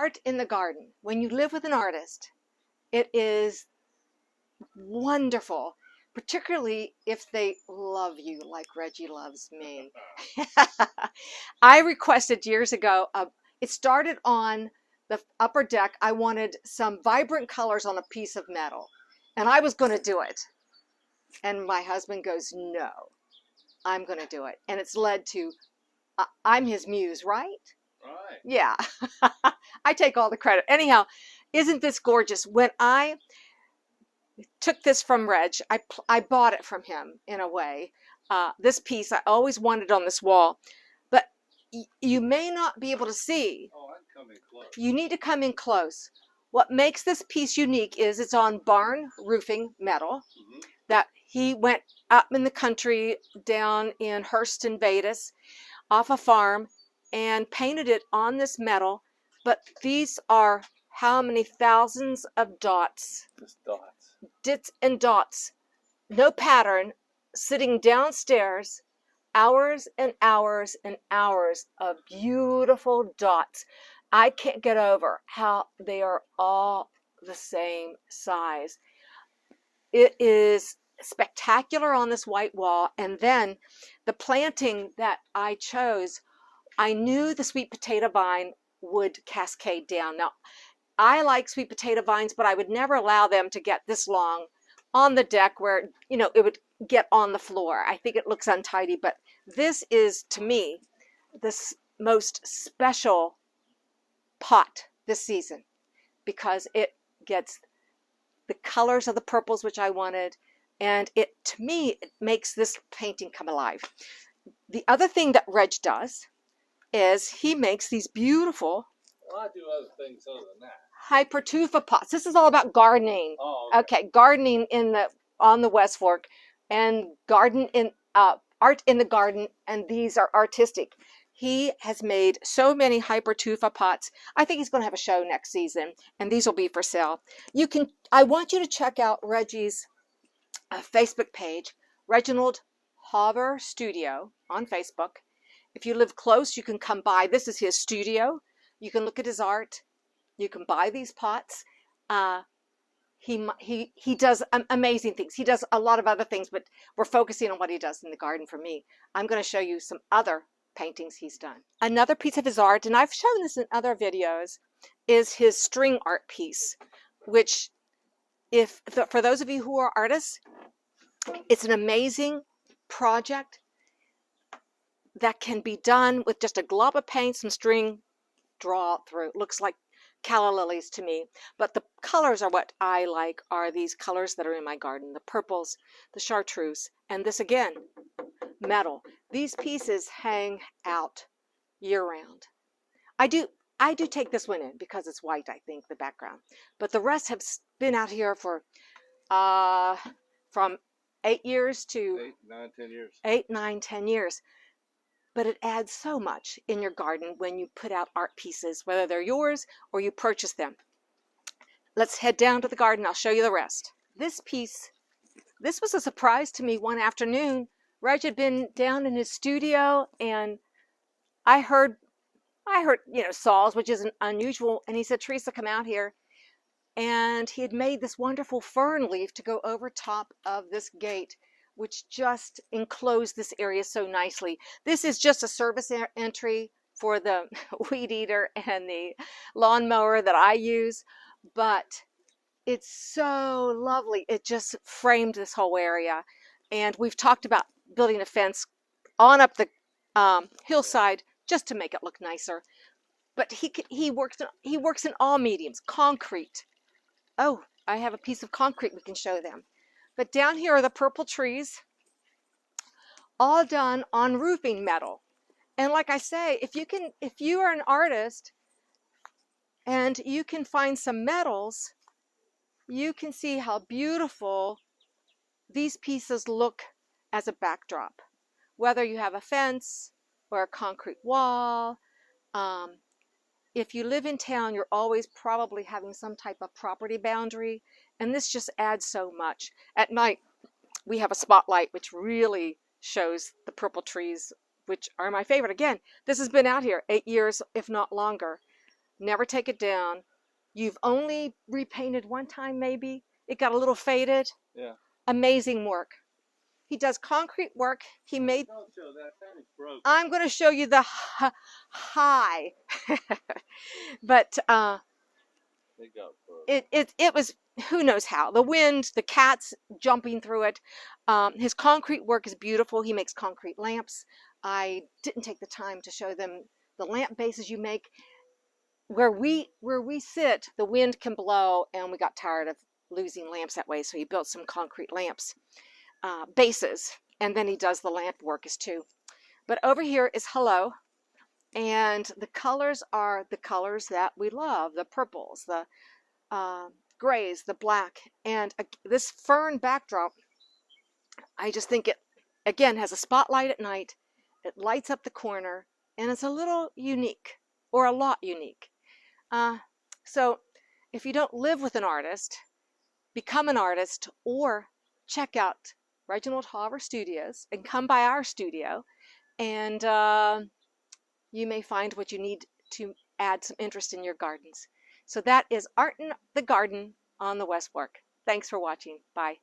art in the garden. When you live with an artist, it is wonderful, particularly if they love you like Reggie loves me. I requested years ago, it started on the upper deck. I wanted some vibrant colors on a piece of metal, and I was going to do it. And my husband goes, no, I'm going to do it. And it's led to, I'm his muse, right? Right. Yeah. I take all the credit. Anyhow, isn't this gorgeous? When I took this from Reg, I bought it from him in a way. This piece I always wanted on this wall, but you may not be able to see. Oh, I'm coming close. You need to come in close. What makes this piece unique is it's on barn roofing metal that he went up in the country down in Hurston, Vedas, off a farm, and painted it on this metal. But these are how many thousands of dots? Just dots. Dits and dots. No pattern, sitting downstairs, hours and hours and hours of beautiful dots. I can't get over how they are all the same size. It is spectacular on this white wall. And then the planting that I chose, I knew the sweet potato vine would cascade down. Now, I like sweet potato vines, but I would never allow them to get this long on the deck where, you know, it would get on the floor. I think it looks untidy, but this is, to me, the most special pot this season because it gets the colors of the purples, which I wanted, and it, to me, it makes this painting come alive. The other thing that Reg does is he makes these beautiful Well, I do other things other than that. hypertufa pots. This is all about gardening. Oh, Okay, gardening on the West Fork, and garden in art in the garden, and these are artistic. He has made so many hypertufa pots. I think he's going to have a show next season, and these will be for sale. I want you to check out Reggie's Facebook page, Reginald Hauber Studio on Facebook. If you live close, you can come by. This is his studio. You can look at his art. You can buy these pots. He does amazing things. He does a lot of other things, but we're focusing on what he does in the garden for me. I'm going to show you some other paintings he's done. Another piece of his art, and I've shown this in other videos, is his string art piece, which, for those of you who are artists, it's an amazing project that can be done with just a glob of paint, some string, draw it through. It looks like calla lilies to me, but the colors are what I like, are these colors that are in my garden, the purples, the chartreuse, and this again, metal. These pieces hang out year round. I do take this one in because it's white, I think, the background, but the rest have been out here for from 8 years to 8, 9, 10 years. 8, 9, 10 years. But it adds so much in your garden when you put out art pieces, whether they're yours or you purchase them. Let's head down to the garden. I'll show you the rest. This piece, this was a surprise to me one afternoon. Reg had been down in his studio, and I heard, saws, which isn't unusual. And he said, Teresa, come out here. And he had made this wonderful fern leaf to go over top of this gate, which just enclosed this area so nicely. This is just a service entry for the weed eater and the lawnmower that I use, but it's so lovely. It just framed this whole area. And we've talked about building a fence on up the hillside just to make it look nicer. But he works in all mediums. Concrete. Oh, I have a piece of concrete we can show them. But down here are the purple trees, all done on roofing metal. And like I say, if you are an artist and you can find some metals, you can see how beautiful these pieces look as a backdrop. Whether you have a fence or a concrete wall, if you live in town, you're always probably having some type of property boundary, and this just adds so much. At night, we have a spotlight which really shows the purple trees, which are my favorite. Again, this has been out here 8 years, if not longer. never take it down. You've only repainted one time, maybe. It got a little faded. Yeah. Amazing work. He does concrete work. He made. Don't show that. That is broken. I'm going to show you the high, but They got broke. it was, who knows how. The wind, the cats jumping through it. His concrete work is beautiful. He makes concrete lamps. I didn't take the time to show them the lamp bases you make. Where we sit, the wind can blow, and we got tired of losing lamps that way, so he built some concrete lamps, bases, and then he does the lamp work as too. But over here is hello, and the colors are the colors that we love, the purples, the grays, the black, and this fern backdrop, I just think it, again, has a spotlight at night. It lights up the corner, and it's a little unique, or a lot unique. So if you don't live with an artist, become an artist, or check out Reginald Hauver Studios and come by our studio, and you may find what you need to add some interest in your gardens. So that is Art in the Garden on the West Fork. Thanks for watching. Bye.